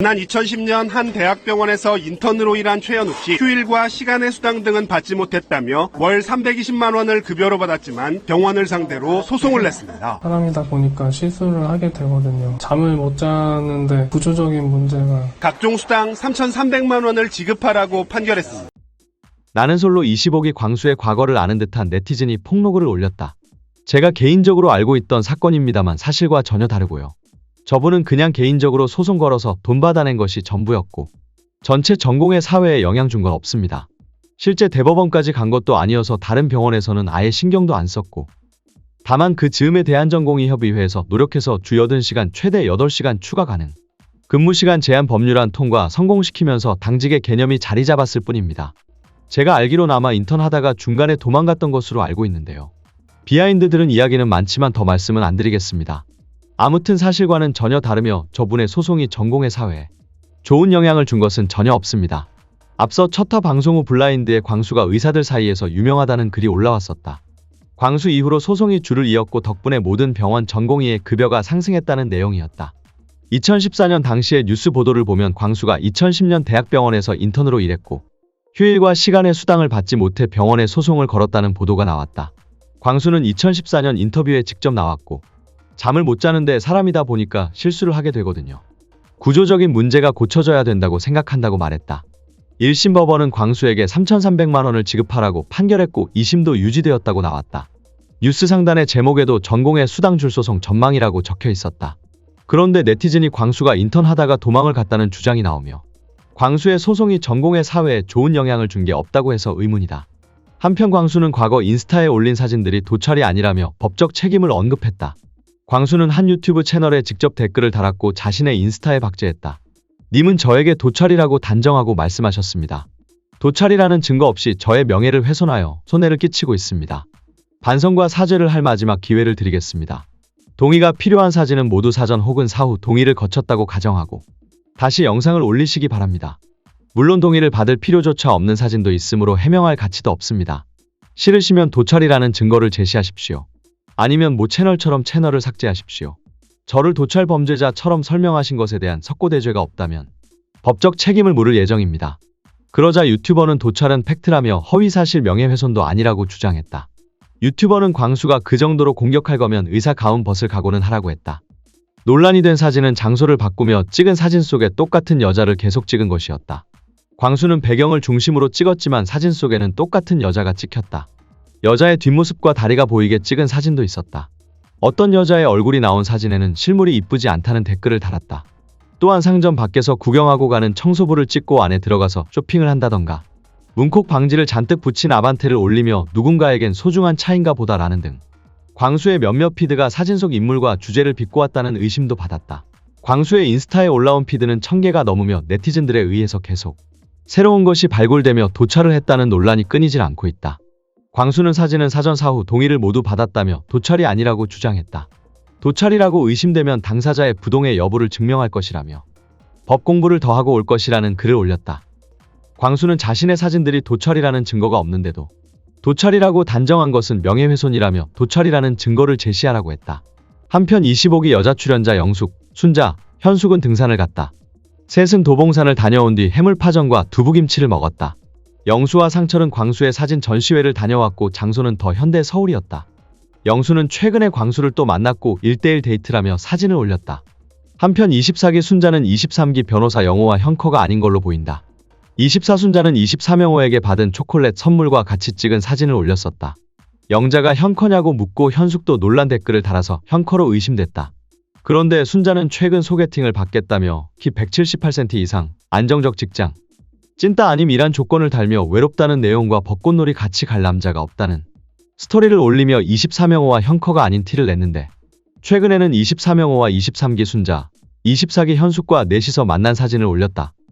지난 2010년 한 대학병원에서 인턴으로 일한 최현욱 씨, 휴일과 시간의 수당 등은 받지 못했다며 월 320만 원을 급여로 받았지만 병원을 상대로 소송을 냈습니다. 사람이다 보니까 실수를 하게 되거든요. 잠을 못 자는데 구조적인 문제가. 각종 수당 3,300만 원을 지급하라고 판결했습니다. 나는 솔로 25기 광수의 과거를 아는 듯한 네티즌이 폭로글을 올렸다. 제가 개인적으로 알고 있던 사건입니다만 사실과 전혀 다르고요. 저분은 그냥 개인적으로 소송 걸어서 돈 받아낸 것이 전부였고 전체 전공의 사회에 영향 준 건 없습니다. 실제 대법원까지 간 것도 아니어서 다른 병원에서는 아예 신경도 안 썼고 다만 그 즈음에 대한전공의협의회에서 노력해서 주 80시간 최대 8시간 추가 가능 근무시간 제한 법률안 통과 성공시키면서 당직의 개념이 자리 잡았을 뿐입니다. 제가 알기론 아마 인턴 하다가 중간에 도망갔던 것으로 알고 있는데요. 비하인드 들은 이야기는 많지만 더 말씀은 안 드리겠습니다. 아무튼 사실과는 전혀 다르며 저분의 소송이 전공의 사회에 좋은 영향을 준 것은 전혀 없습니다. 앞서 첫화 방송 후 블라인드에 광수가 의사들 사이에서 유명하다는 글이 올라왔었다. 광수 이후로 소송이 줄을 이었고 덕분에 모든 병원 전공의의 급여가 상승했다는 내용이었다. 2014년 당시의 뉴스 보도를 보면 광수가 2010년 대학병원에서 인턴으로 일했고 휴일과 시간의 수당을 받지 못해 병원에 소송을 걸었다는 보도가 나왔다. 광수는 2014년 인터뷰에 직접 나왔고 잠을 못 자는데 사람이다 보니까 실수를 하게 되거든요. 구조적인 문제가 고쳐져야 된다고 생각한다고 말했다. 1심 법원은 광수에게 3,300만 원을 지급하라고 판결했고 2심도 유지되었다고 나왔다. 뉴스 상단의 제목에도 전공의 수당줄 소송 전망이라고 적혀 있었다. 그런데 네티즌이 광수가 인턴 하다가 도망을 갔다는 주장이 나오며 광수의 소송이 전공의 사회에 좋은 영향을 준 게 없다고 해서 의문이다. 한편 광수는 과거 인스타에 올린 사진들이 도찰이 아니라며 법적 책임을 언급했다. 광수는 한 유튜브 채널에 직접 댓글을 달았고 자신의 인스타에 박제했다. 님은 저에게 도찰이라고 단정하고 말씀하셨습니다. 도찰이라는 증거 없이 저의 명예를 훼손하여 손해를 끼치고 있습니다. 반성과 사죄를 할 마지막 기회를 드리겠습니다. 동의가 필요한 사진은 모두 사전 혹은 사후 동의를 거쳤다고 가정하고 다시 영상을 올리시기 바랍니다. 물론 동의를 받을 필요조차 없는 사진도 있으므로 해명할 가치도 없습니다. 싫으시면 도찰이라는 증거를 제시하십시오. 아니면 모 채널처럼 채널을 삭제하십시오. 저를 도찰 범죄자처럼 설명하신 것에 대한 석고대죄가 없다면 법적 책임을 물을 예정입니다. 그러자 유튜버는 도찰은 팩트라며 허위사실 명예훼손도 아니라고 주장했다. 유튜버는 광수가 그 정도로 공격할 거면 의사 가운 벗을 각오는 하라고 했다. 논란이 된 사진은 장소를 바꾸며 찍은 사진 속에 똑같은 여자를 계속 찍은 것이었다. 광수는 배경을 중심으로 찍었지만 사진 속에는 똑같은 여자가 찍혔다. 여자의 뒷모습과 다리가 보이게 찍은 사진도 있었다. 어떤 여자의 얼굴이 나온 사진에는 실물이 이쁘지 않다는 댓글을 달았다. 또한 상점 밖에서 구경하고 가는 청소부를 찍고 안에 들어가서 쇼핑을 한다던가 문콕 방지를 잔뜩 붙인 아반떼를 올리며 누군가에겐 소중한 차인가 보다 라는 등 광수의 몇몇 피드가 사진 속 인물과 주제를 비꼬았다는 의심도 받았다. 광수의 인스타에 올라온 피드는 1000개가 넘으며 네티즌들에 의해서 계속 새로운 것이 발굴되며 도찰을 했다는 논란이 끊이질 않고 있다. 광수는 사진은 사전 사후 동의를 모두 받았다며 도찰이 아니라고 주장했다. 도찰이라고 의심되면 당사자의 부동의 여부를 증명할 것이라며 법 공부를 더 하고 올 것이라는 글을 올렸다. 광수는 자신의 사진들이 도찰이라는 증거가 없는데도 도찰이라고 단정한 것은 명예훼손이라며 도찰이라는 증거를 제시하라고 했다. 한편 25기 여자 출연자 영숙, 순자, 현숙은 등산을 갔다. 셋은 도봉산을 다녀온 뒤 해물파전과 두부김치를 먹었다. 영수와 상철은 광수의 사진 전시회를 다녀왔고 장소는 더 현대 서울이었다. 영수는 최근에 광수를 또 만났고 1대1 데이트라며 사진을 올렸다. 한편 24기 순자는 23기 변호사 영호와 형커가 아닌 걸로 보인다. 24순자는 24명호에게 받은 초콜릿 선물과 같이 찍은 사진을 올렸었다. 영자가 형커냐고 묻고 현숙도 논란 댓글을 달아서 형커로 의심됐다. 그런데 순자는 최근 소개팅을 받겠다며 키 178cm 이상, 안정적 직장, 찐따 아님 이란 조건을 달며 외롭다는 내용과 벚꽃놀이 같이 갈 남자가 없다는 스토리를 올리며 24명호와 형커가 아닌 티를 냈는데 최근에는 24명호와 23기 순자, 24기 현숙과 넷이서 만난 사진을 올렸다.